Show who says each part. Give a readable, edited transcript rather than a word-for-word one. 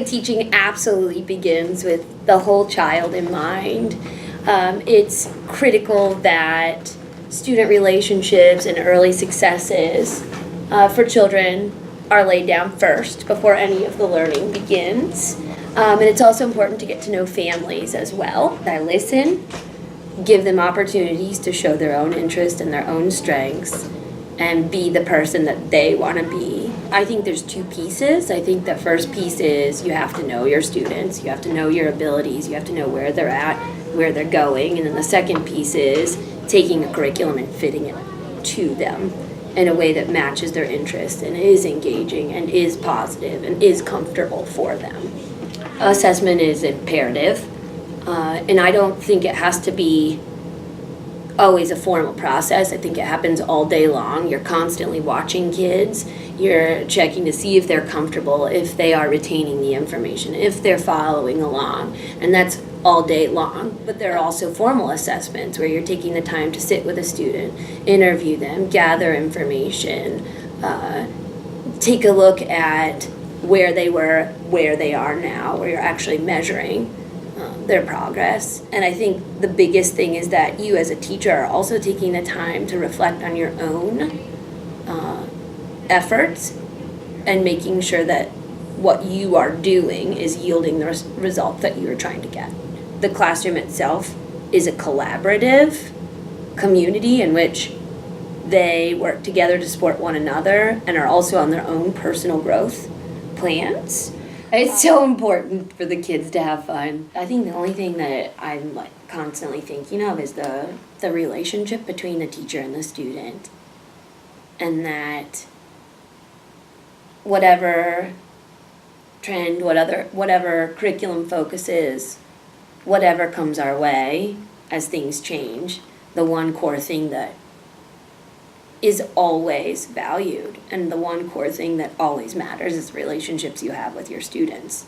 Speaker 1: teaching absolutely begins with the whole child in mind. It's critical that student relationships and early successes for children are laid down first before any of the learning begins. And it's also important to get to know families as well. I listen, give them opportunities to show their own interest and their own strengths, and be the person that they want to be. I think there's two pieces. I think the first piece is you have to know your students, you have to know your abilities, you have to know where they're at, where they're going. And then the second piece is taking a curriculum and fitting it to them in a way that matches their interests and is engaging and is positive and is comfortable for them. Assessment is imperative, and I don't think it has to be always a formal process. I think it happens all day long. You're constantly watching kids. You're checking to see if they're comfortable, if they are retaining the information, if they're following along, and that's all day long. But there are also formal assessments where you're taking the time to sit with a student, interview them, gather information, take a look at where they were, where they are now, where you're actually measuring their progress. And I think the biggest thing is that you as a teacher are also taking the time to reflect on your own efforts and making sure that what you are doing is yielding the result that you are trying to get. The classroom itself is a collaborative community in which they work together to support one another and are also on their own personal growth plans. It's so important for the kids to have fun. I think the only thing that I'm constantly thinking of is the relationship between the teacher and the student, and that whatever trend, whatever curriculum focus is, whatever comes our way as things change, the one core thing that is always valued and the one core thing that always matters is relationships you have with your students.